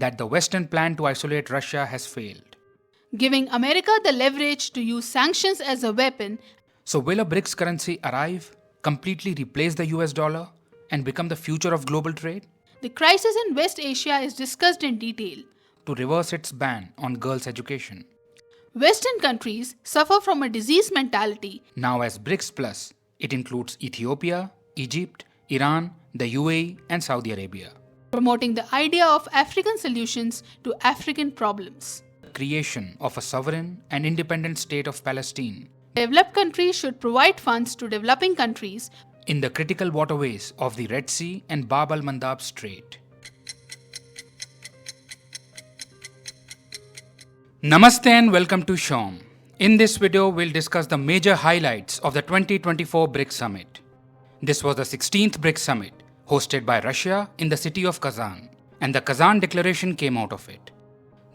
that the Western plan to isolate Russia has failed. Giving America the leverage to use sanctions as a weapon. So will a BRICS currency arrive, completely replace the US dollar, and become the future of global trade? The crisis in West Asia is discussed in detail. To reverse its ban on girls' education. Western countries suffer from a disease mentality. Now as BRICS Plus, it includes Ethiopia, Egypt, Iran, the UAE and Saudi Arabia. Promoting the idea of African solutions to African problems. Creation of a sovereign and independent state of Palestine. Developed countries should provide funds to developing countries in the critical waterways of the Red Sea and Bab al-Mandab Strait. Namaste and welcome to Shom. In this video, we'll discuss the major highlights of the 2024 BRICS Summit. This was the 16th BRICS Summit, hosted by Russia in the city of Kazan, and the Kazan Declaration came out of it.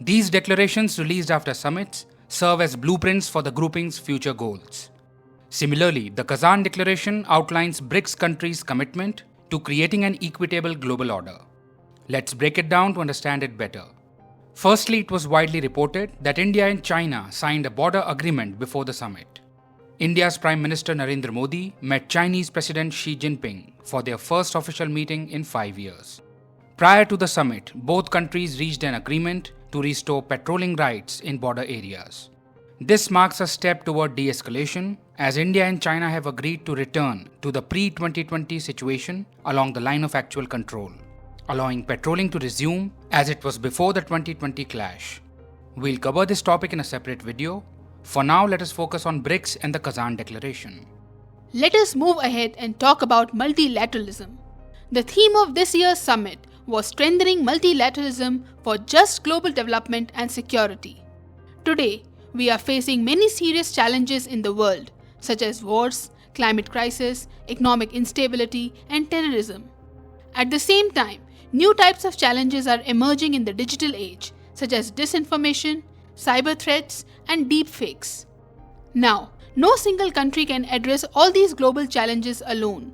These declarations released after summits serve as blueprints for the grouping's future goals. Similarly, the Kazan Declaration outlines BRICS countries' commitment to creating an equitable global order. Let's break it down to understand it better. Firstly, it was widely reported that India and China signed a border agreement before the summit. India's Prime Minister Narendra Modi met Chinese President Xi Jinping for their first official meeting in 5 years. Prior to the summit, both countries reached an agreement to restore patrolling rights in border areas. This marks a step toward de-escalation, as India and China have agreed to return to the pre-2020 situation along the line of actual control, allowing patrolling to resume as it was before the 2020 clash. We'll cover this topic in a separate video. For now, let us focus on BRICS and the Kazan Declaration. Let us move ahead and talk about multilateralism. The theme of this year's summit was strengthening multilateralism for just global development and security. Today, we are facing many serious challenges in the world, such as wars, climate crisis, economic instability, and terrorism. At the same time, new types of challenges are emerging in the digital age, such as disinformation, cyber threats, and deepfakes. Now, no single country can address all these global challenges alone.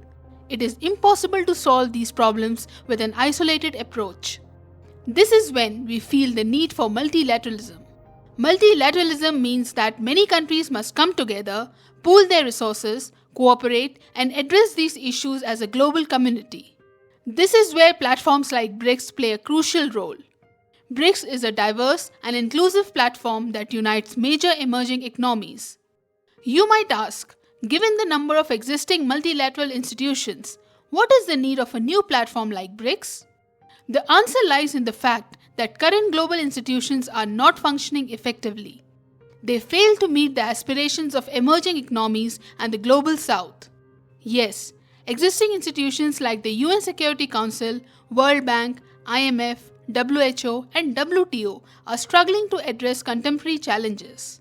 It is impossible to solve these problems with an isolated approach. This is when we feel the need for multilateralism. Multilateralism means that many countries must come together, pool their resources, cooperate, and address these issues as a global community. This is where platforms like BRICS play a crucial role. BRICS is a diverse and inclusive platform that unites major emerging economies. You might ask, given the number of existing multilateral institutions, what is the need of a new platform like BRICS? The answer lies in the fact that current global institutions are not functioning effectively. They fail to meet the aspirations of emerging economies and the global south. Yes, existing institutions like the UN Security Council, World Bank, IMF, WHO, and WTO are struggling to address contemporary challenges.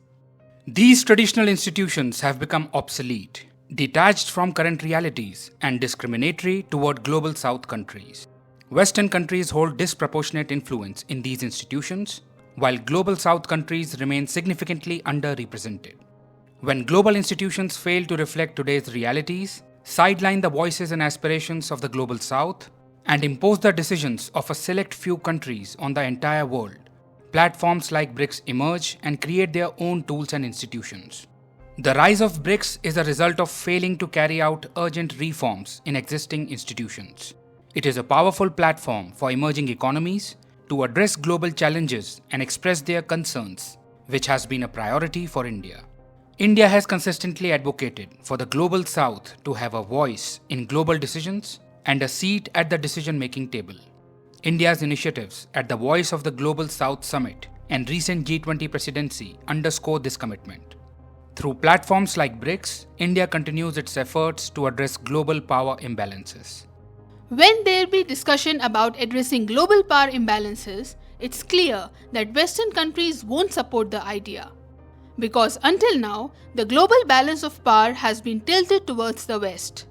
These traditional institutions have become obsolete, detached from current realities, and discriminatory toward global south countries. Western countries hold disproportionate influence in these institutions, while global south countries remain significantly underrepresented. When global institutions fail to reflect today's realities, sideline the voices and aspirations of the global south, and impose the decisions of a select few countries on the entire world, platforms like BRICS emerge and create their own tools and institutions. The rise of BRICS is a result of failing to carry out urgent reforms in existing institutions. It is a powerful platform for emerging economies to address global challenges and express their concerns, which has been a priority for India. India has consistently advocated for the global south to have a voice in global decisions and a seat at the decision-making table. India's initiatives at the Voice of the Global South Summit and recent G20 presidency underscore this commitment. Through platforms like BRICS, India continues its efforts to address global power imbalances. When there be discussion about addressing global power imbalances, it's clear that Western countries won't support the idea. Because until now, the global balance of power has been tilted towards the West.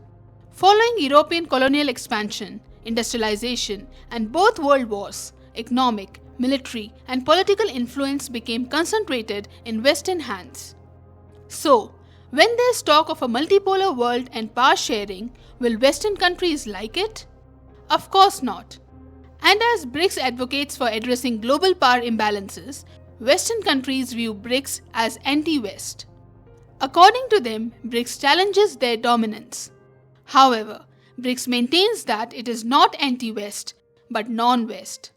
Following European colonial expansion, industrialization, and both world wars, economic, military, and political influence became concentrated in Western hands. So, when there's talk of a multipolar world and power sharing, will Western countries like it? Of course not. And as BRICS advocates for addressing global power imbalances, Western countries view BRICS as anti-West. According to them, BRICS challenges their dominance. However, BRICS maintains that it is not anti-West, but non-West.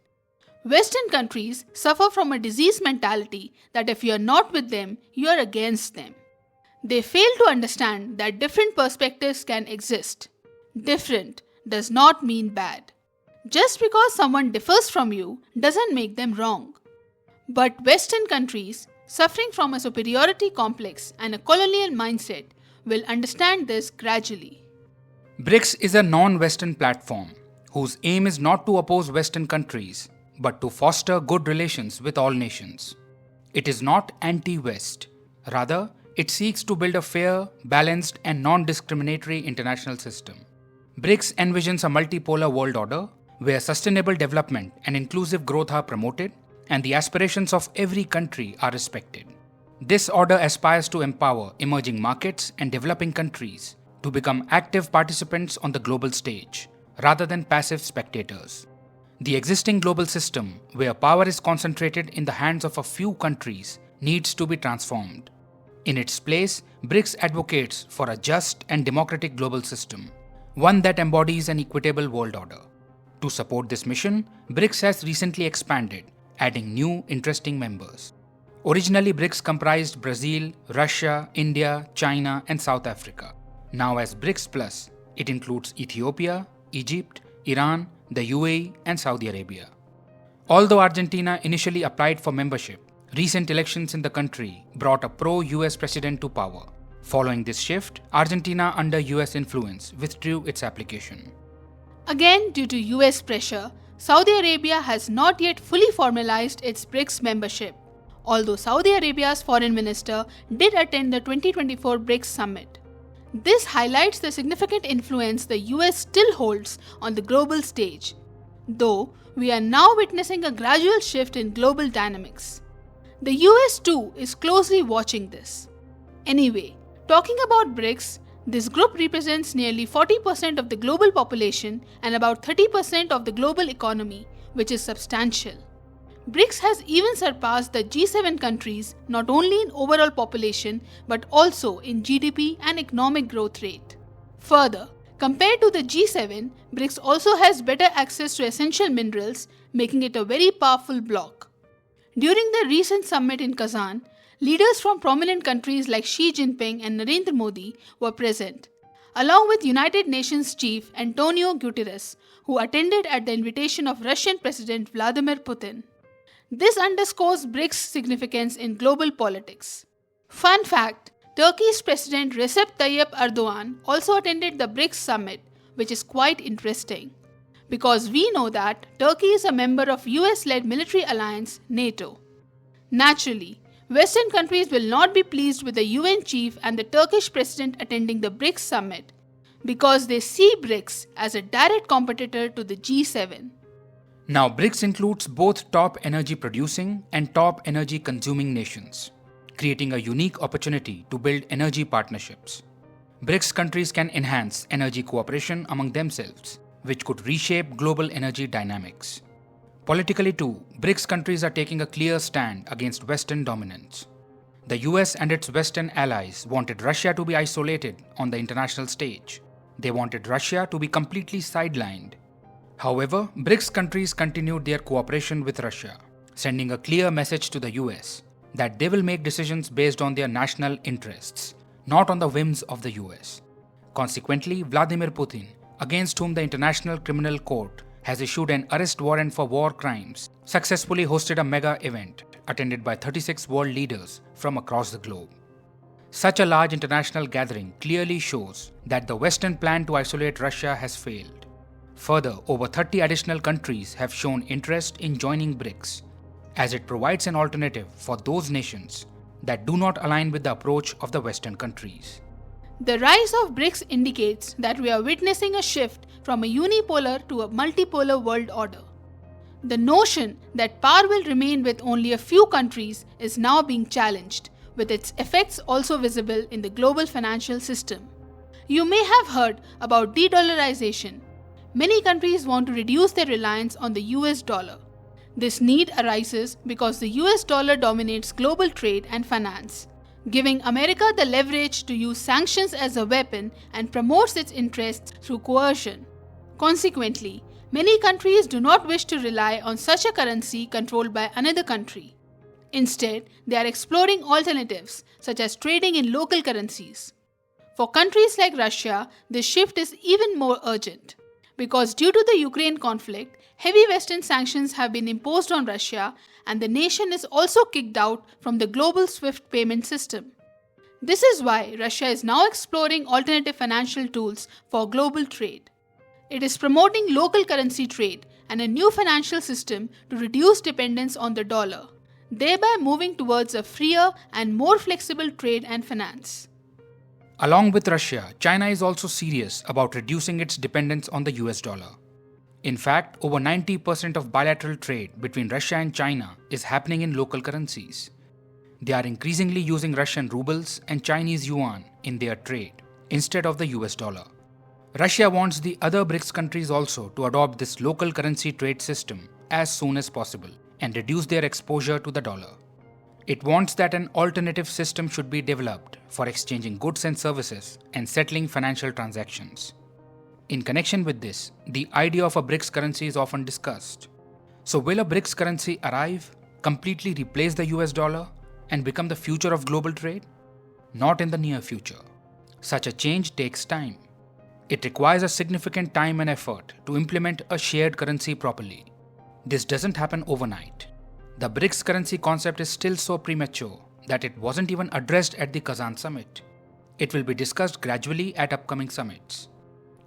Western countries suffer from a disease mentality that if you are not with them, you are against them. They fail to understand that different perspectives can exist. Different does not mean bad. Just because someone differs from you doesn't make them wrong. But Western countries, suffering from a superiority complex and a colonial mindset, will understand this gradually. BRICS is a non-Western platform whose aim is not to oppose Western countries, but to foster good relations with all nations. It is not anti-West. Rather, it seeks to build a fair, balanced, and non-discriminatory international system. BRICS envisions a multipolar world order where sustainable development and inclusive growth are promoted and the aspirations of every country are respected. This order aspires to empower emerging markets and developing countries to become active participants on the global stage, rather than passive spectators. The existing global system, where power is concentrated in the hands of a few countries, needs to be transformed. In its place, BRICS advocates for a just and democratic global system, one that embodies an equitable world order. To support this mission, BRICS has recently expanded, adding new interesting members. Originally, BRICS comprised Brazil, Russia, India, China, and South Africa. Now as BRICS Plus, it includes Ethiopia, Egypt, Iran, the UAE, and Saudi Arabia. Although Argentina initially applied for membership, recent elections in the country brought a pro-US president to power. Following this shift, Argentina, under US influence, withdrew its application. Again, due to US pressure, Saudi Arabia has not yet fully formalized its BRICS membership, although Saudi Arabia's foreign minister did attend the 2024 BRICS summit. This highlights the significant influence the US still holds on the global stage, though we are now witnessing a gradual shift in global dynamics. The US too is closely watching this. Anyway, talking about BRICS, this group represents nearly 40% of the global population and about 30% of the global economy, which is substantial. BRICS has even surpassed the G7 countries not only in overall population but also in GDP and economic growth rate. Further, compared to the G7, BRICS also has better access to essential minerals, making it a very powerful bloc. During the recent summit in Kazan, leaders from prominent countries like Xi Jinping and Narendra Modi were present, along with United Nations Chief Antonio Guterres, who attended at the invitation of Russian President Vladimir Putin. This underscores BRICS' significance in global politics. Fun fact, Turkey's President Recep Tayyip Erdogan also attended the BRICS summit, which is quite interesting, because we know that Turkey is a member of US-led military alliance NATO. Naturally, Western countries will not be pleased with the UN chief and the Turkish president attending the BRICS summit, because they see BRICS as a direct competitor to the G7. Now, BRICS includes both top energy producing and top energy consuming nations, creating a unique opportunity to build energy partnerships. BRICS countries can enhance energy cooperation among themselves, which could reshape global energy dynamics. Politically too, BRICS countries are taking a clear stand against Western dominance. The US and its Western allies wanted Russia to be isolated on the international stage. They wanted Russia to be completely sidelined. However, BRICS countries continued their cooperation with Russia, sending a clear message to the US that they will make decisions based on their national interests, not on the whims of the US. Consequently, Vladimir Putin, against whom the International Criminal Court has issued an arrest warrant for war crimes, successfully hosted a mega event attended by 36 world leaders from across the globe. Such a large international gathering clearly shows that the Western plan to isolate Russia has failed. Further, over 30 additional countries have shown interest in joining BRICS, as it provides an alternative for those nations that do not align with the approach of the Western countries. The rise of BRICS indicates that we are witnessing a shift from a unipolar to a multipolar world order. The notion that power will remain with only a few countries is now being challenged, with its effects also visible in the global financial system. You may have heard about de-dollarization, many countries want to reduce their reliance on the US dollar. This need arises because the US dollar dominates global trade and finance, giving America the leverage to use sanctions as a weapon and promotes its interests through coercion. Consequently, many countries do not wish to rely on such a currency controlled by another country. Instead, they are exploring alternatives, such as trading in local currencies. For countries like Russia, this shift is even more urgent, because due to the Ukraine conflict, heavy Western sanctions have been imposed on Russia, and the nation is also kicked out from the global SWIFT payment system. This is why Russia is now exploring alternative financial tools for global trade. It is promoting local currency trade and a new financial system to reduce dependence on the dollar, thereby moving towards a freer and more flexible trade and finance. Along with Russia, China is also serious about reducing its dependence on the US dollar. In fact, over 90% of bilateral trade between Russia and China is happening in local currencies. They are increasingly using Russian rubles and Chinese yuan in their trade instead of the US dollar. Russia wants the other BRICS countries also to adopt this local currency trade system as soon as possible and reduce their exposure to the dollar. It wants that an alternative system should be developed for exchanging goods and services and settling financial transactions. In connection with this, the idea of a BRICS currency is often discussed. So will a BRICS currency arrive, completely replace the US dollar, and become the future of global trade? Not in the near future. Such a change takes time. It requires a significant time and effort to implement a shared currency properly. This doesn't happen overnight. The BRICS currency concept is still so premature that it wasn't even addressed at the Kazan summit. It will be discussed gradually at upcoming summits.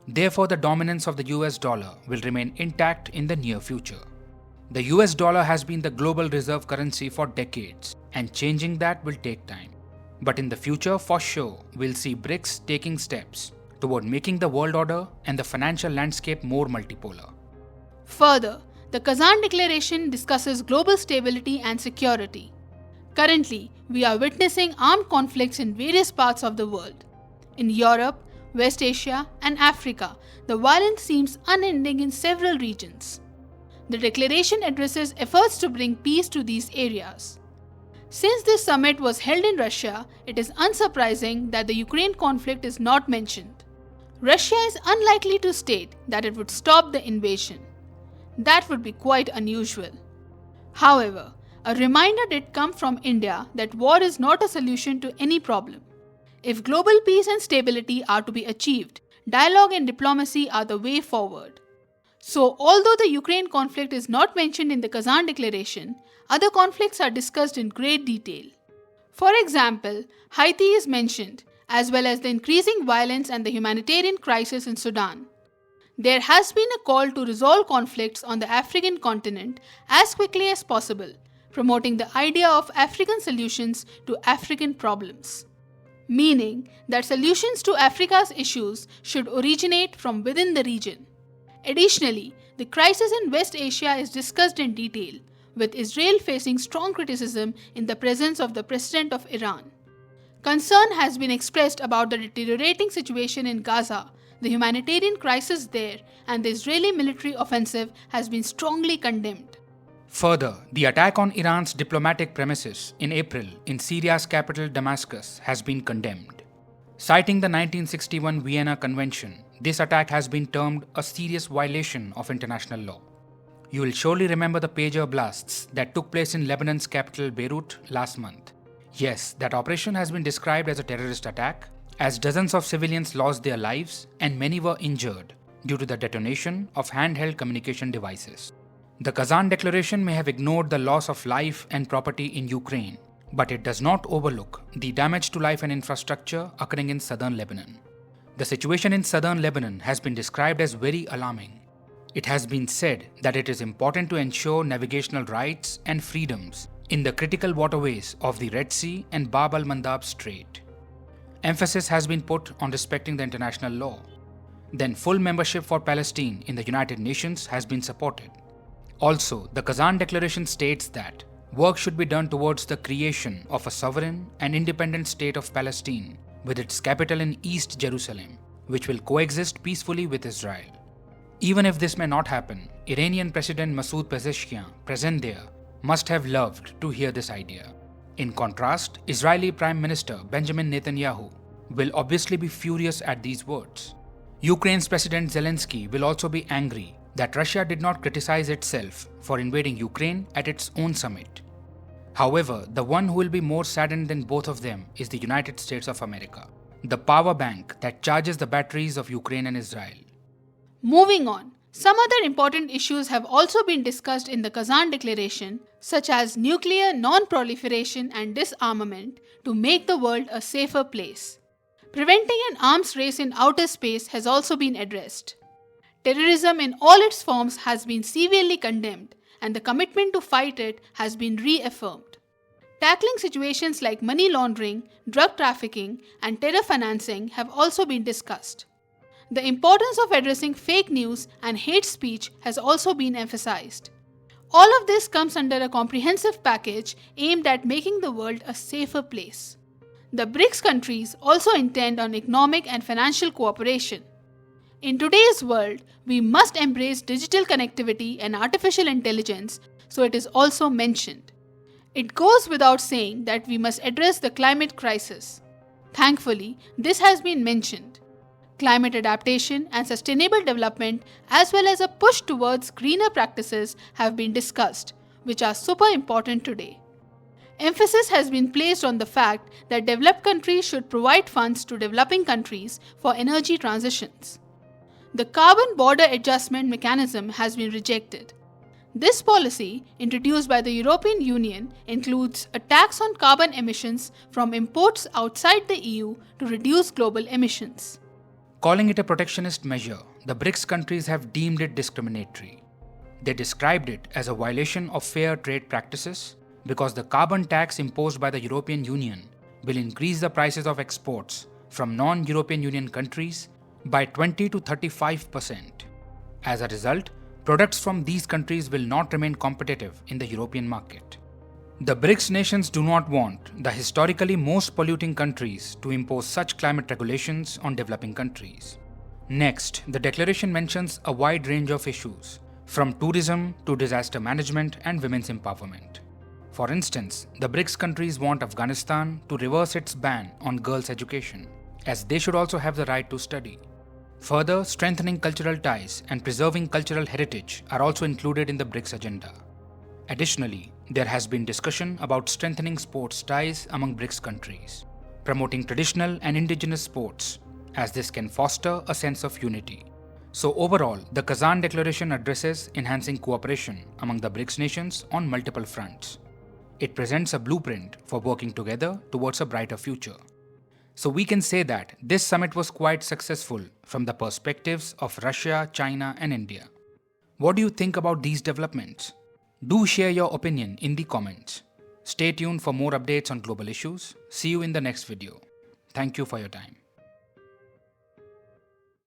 Therefore, the dominance of the US dollar will remain intact in the near future. The US dollar has been the global reserve currency for decades, and changing that will take time. But in the future, for sure, we'll see BRICS taking steps toward making the world order and the financial landscape more multipolar. Further, the Kazan Declaration discusses global stability and security. Currently, we are witnessing armed conflicts in various parts of the world. In Europe, West Asia, and Africa, the violence seems unending in several regions. The declaration addresses efforts to bring peace to these areas. Since this summit was held in Russia, it is unsurprising that the Ukraine conflict is not mentioned. Russia is unlikely to state that it would stop the invasion. That would be quite unusual. However, a reminder did come from India that war is not a solution to any problem. If global peace and stability are to be achieved, dialogue and diplomacy are the way forward. So, although the Ukraine conflict is not mentioned in the Kazan Declaration, other conflicts are discussed in great detail. For example, Haiti is mentioned, as well as the increasing violence and the humanitarian crisis in Sudan. There has been a call to resolve conflicts on the African continent as quickly as possible, promoting the idea of African solutions to African problems. Meaning that solutions to Africa's issues should originate from within the region. Additionally, the crisis in West Asia is discussed in detail, with Israel facing strong criticism in the presence of the President of Iran. Concern has been expressed about the deteriorating situation in Gaza, the humanitarian crisis there, and the Israeli military offensive has been strongly condemned. Further, the attack on Iran's diplomatic premises in April in Syria's capital Damascus has been condemned. Citing the 1961 Vienna Convention, this attack has been termed a serious violation of international law. You will surely remember the pager blasts that took place in Lebanon's capital Beirut last month. Yes, that operation has been described as a terrorist attack, as dozens of civilians lost their lives and many were injured due to the detonation of handheld communication devices. The Kazan Declaration may have ignored the loss of life and property in Ukraine, but it does not overlook the damage to life and infrastructure occurring in southern Lebanon. The situation in southern Lebanon has been described as very alarming. It has been said that it is important to ensure navigational rights and freedoms in the critical waterways of the Red Sea and Bab al-Mandab Strait. Emphasis has been put on respecting the international law. Then full membership for Palestine in the United Nations has been supported. Also, the Kazan Declaration states that work should be done towards the creation of a sovereign and independent state of Palestine with its capital in East Jerusalem, which will coexist peacefully with Israel. Even if this may not happen, Iranian President Masoud Pezeshkian, present there, must have loved to hear this idea. In contrast, Israeli Prime Minister Benjamin Netanyahu will obviously be furious at these words. Ukraine's President Zelensky will also be angry that Russia did not criticize itself for invading Ukraine at its own summit. However, the one who will be more saddened than both of them is the United States of America, the power bank that charges the batteries of Ukraine and Israel. Moving on, some other important issues have also been discussed in the Kazan Declaration, such as nuclear non-proliferation and disarmament to make the world a safer place. Preventing an arms race in outer space has also been addressed. Terrorism in all its forms has been severely condemned, and the commitment to fight it has been reaffirmed. Tackling situations like money laundering, drug trafficking, and terror financing have also been discussed. The importance of addressing fake news and hate speech has also been emphasized. All of this comes under a comprehensive package aimed at making the world a safer place. The BRICS countries also intend on economic and financial cooperation. In today's world, we must embrace digital connectivity and artificial intelligence, so it is also mentioned. It goes without saying that we must address the climate crisis. Thankfully, this has been mentioned. Climate adaptation and sustainable development, as well as a push towards greener practices, have been discussed, which are super important today. Emphasis has been placed on the fact that developed countries should provide funds to developing countries for energy transitions. The carbon border adjustment mechanism has been rejected. This policy, introduced by the European Union, includes a tax on carbon emissions from imports outside the EU to reduce global emissions. Calling it a protectionist measure, the BRICS countries have deemed it discriminatory. They described it as a violation of fair trade practices because the carbon tax imposed by the European Union will increase the prices of exports from non-European Union countries by 20 to 35%. As a result, products from these countries will not remain competitive in the European market. The BRICS nations do not want the historically most polluting countries to impose such climate regulations on developing countries. Next, the declaration mentions a wide range of issues, from tourism to disaster management and women's empowerment. For instance, the BRICS countries want Afghanistan to reverse its ban on girls' education, as they should also have the right to study. Further, strengthening cultural ties and preserving cultural heritage are also included in the BRICS agenda. Additionally, there has been discussion about strengthening sports ties among BRICS countries, promoting traditional and indigenous sports, as this can foster a sense of unity. So overall, the Kazan Declaration addresses enhancing cooperation among the BRICS nations on multiple fronts. It presents a blueprint for working together towards a brighter future. So we can say that this summit was quite successful from the perspectives of Russia, China, and India. What do you think about these developments? Do share your opinion in the comments. Stay tuned for more updates on global issues. See you in the next video. Thank you for your time.